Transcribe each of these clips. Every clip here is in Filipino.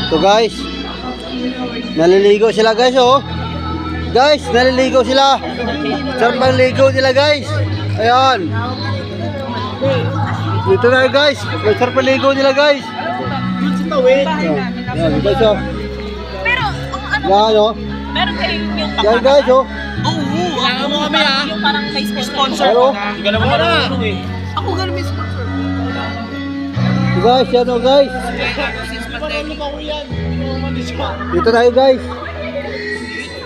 Ito guys. Naliligo sila guys oh. Guys, naliligo sila. Sarap ang ligo nila guys. Ayan. Dito na guys. Sarap ang ligo nila guys. Ayan guys oh. Pero, ang ano, Yan oh. meron kayong yung Yan guys oh. Kailangan mo kami ha. yung parang may sponsor. Pero, Hindi ka naman marunong eh. Ako ganun may sponsor. guys, yan oh guys. Dito tayo guys.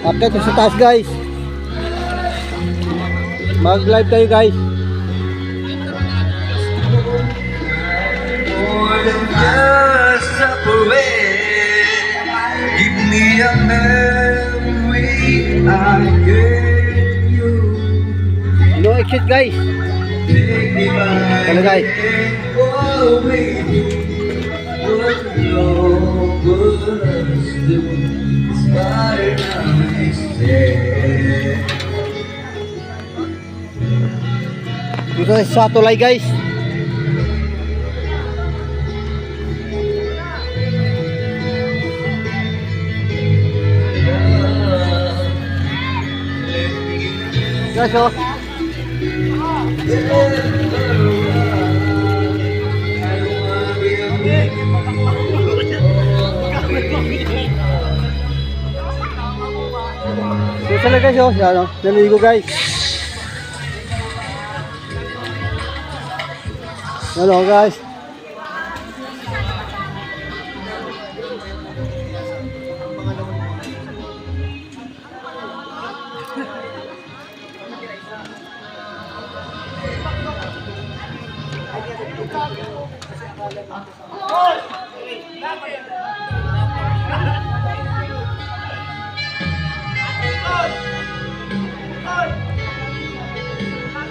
Akit sa taas guys. Mag live tayo guys. More than just a parade. Give me a memory I gave you. No exit guys. Take me by Ano guys? oh baby, what love was do. Inspired I say. Dito sa tulay guys. Guys oh. Dito sila guys oh. Yan oh. Naligo guys. Hello guys.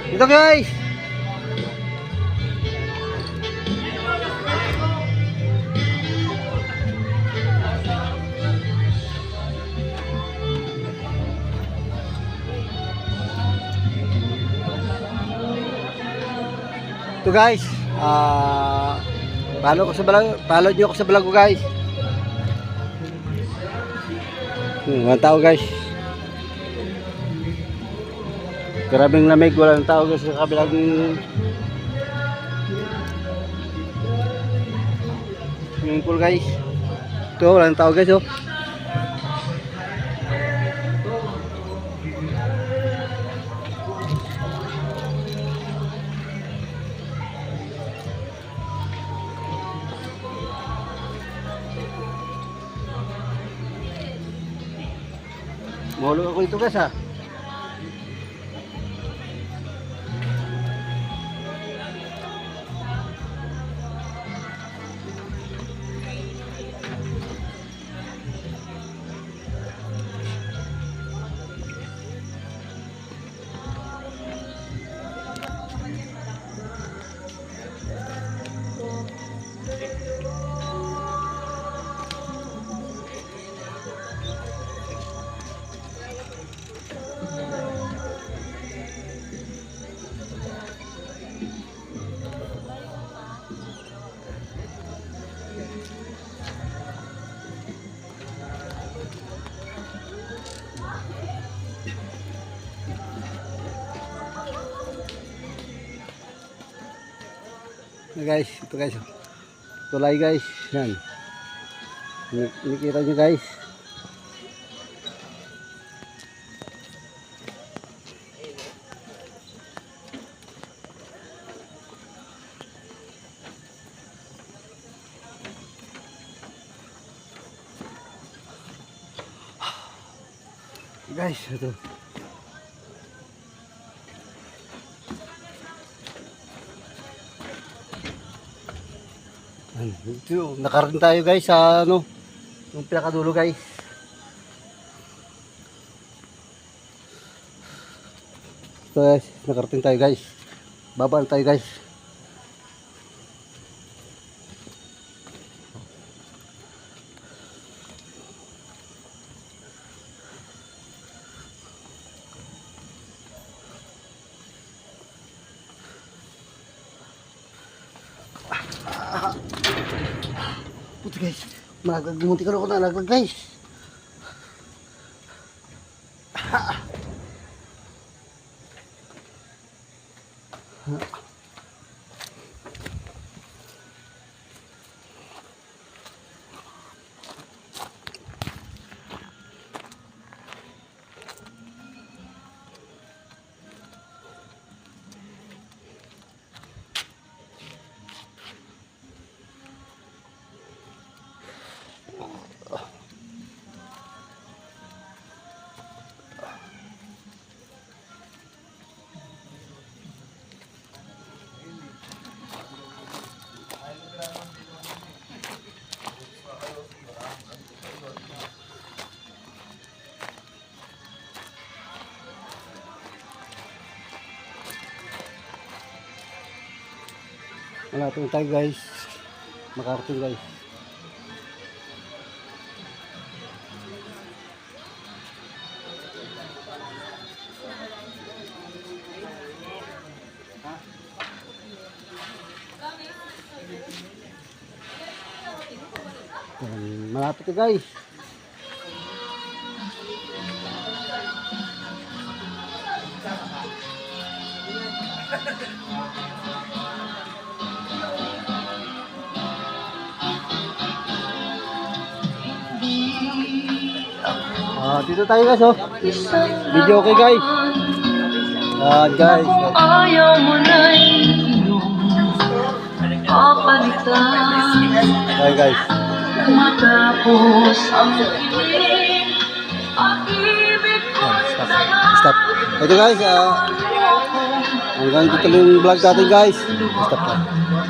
Ito guys. Ito guys, follow nyo ako sa vlog ko guys. Walang tao guys. Grabing lamig, walang tao guys sa kabilang swimming pool guys. Ito, walang tao guys oh. Mahulog ako ito guys ha. Guys, ito guys. Tulay guys. Yan. Nakikita nyo guys. Guys, ito. Ito, nakarating tayo guys sa ano, yung pinakadulo guys. Ito guys, nakarating tayo guys. Babaan tayo guys. Puti guys. Magmunti ko na nalaglag guys. Malapit na tayo guys. Makarating guys. Malapit na guys. Dito tayo guys oh. Video okay guys. Guys. Ayaw mo na papalitan. Hi guys. Matapos ang kilig at ibig ko Stop. Ito guys, hanggang dito lang yung vlog natin guys. Stop lang.